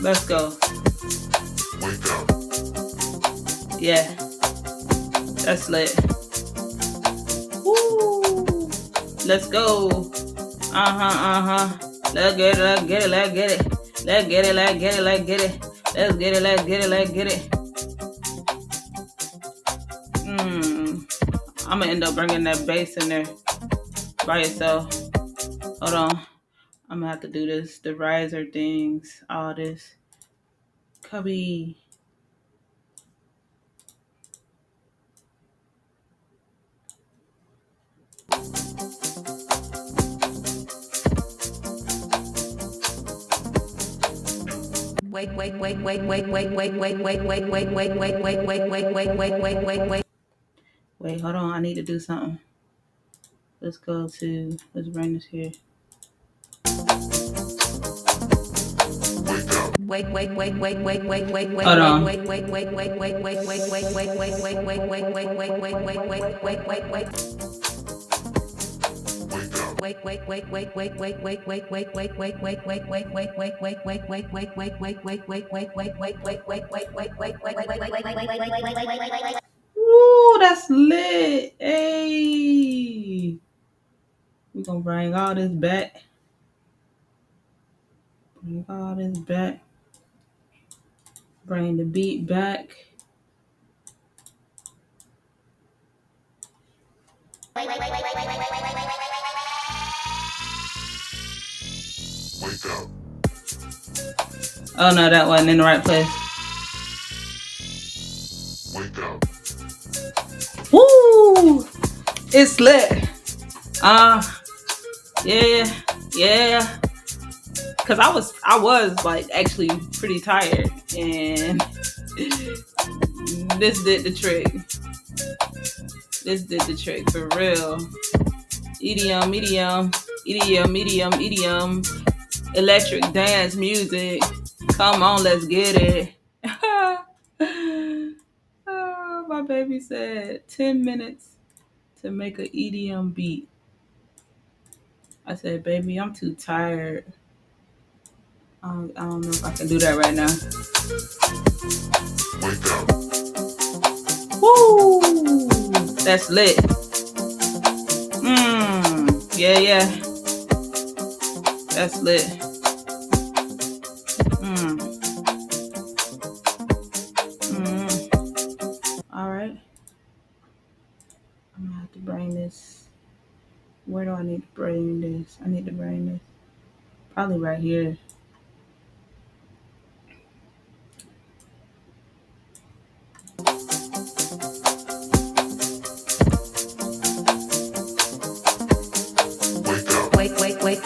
Let's go. Yeah, that's lit. Woo! Let's go. Let's get it, let's get it, let's get it. Let's get it, let's get it, let's get it. Let's get it, let's get it, let's get it. I'm gonna end up bringing that bass in there by itself. Hold on. I'm gonna have to do this, the riser things, all this. Cubby. Wait. Wait, hold on. I need to do something. Let's bring this here. Hold on. Woo, that's lit. Hey. We're gonna bring all this back. Bring all this back. Bring the beat back. Oh no, that wasn't in the right place. Woo! It's lit. Yeah. Cause I was like actually pretty tired, and this did the trick. This did the trick for real. EDM, electric dance music. Come on, let's get it. Oh, my baby said 10 minutes to make an EDM beat. I said, baby, I'm too tired. I don't know if I can do that right now. Woo! That's lit. Yeah. That's lit. All right. I'm gonna have to bring this. Where do I need to bring this? I need to bring this probably right here. Wait.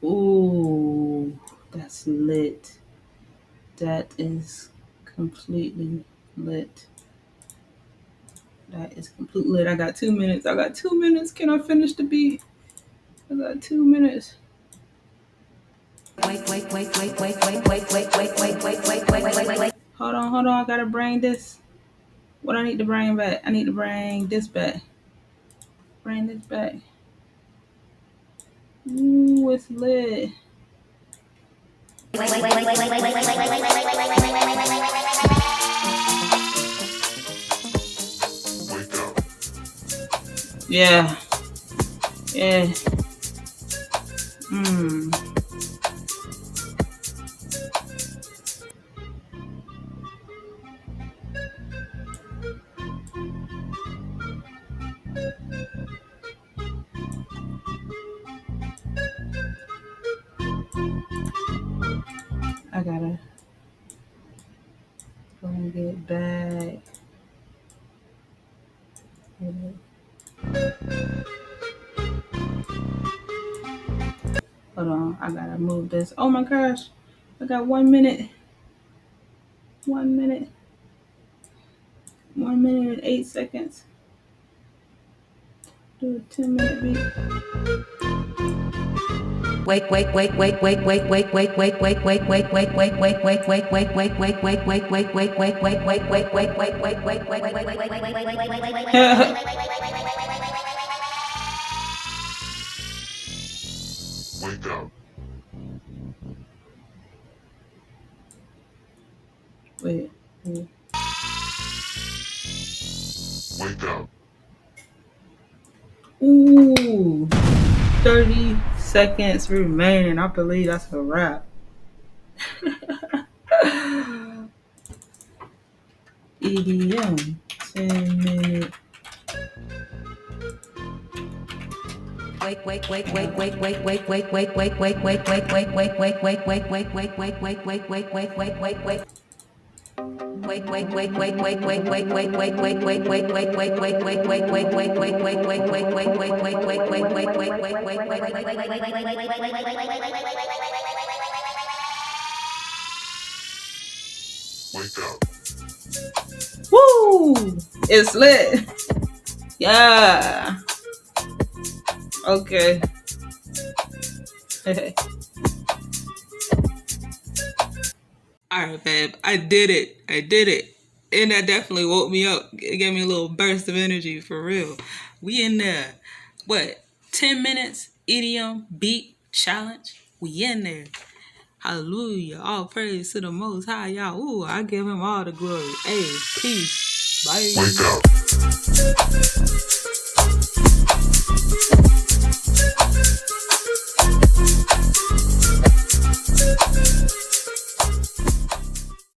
Ooh, that's lit. That is completely lit. That is completely lit. I got 2 minutes. Can I finish the beat? I got 2 minutes. Hold on. I gotta bring this. What I need to bring back? I need to bring this back. Bring this back. Ooh, it's lit. Yeah. I gotta bring it back. Hold on, I gotta move this. Oh my gosh, I got 1 minute. 1 minute. 1 minute and 8 seconds. Do a 10-minute beat. Wait. Wait. Ooh. 30 seconds remaining. I believe that's a wrap. EDM. 10 minutes. Woo! It's lit. Yeah. Okay. All right, babe. I did it. And that definitely woke me up. It gave me a little burst of energy for real. We in there. What? 10 minutes EDM Beat challenge? We in there. Hallelujah. All praise to the Most High, y'all. Ooh, I give him all the glory. Hey, peace. Bye.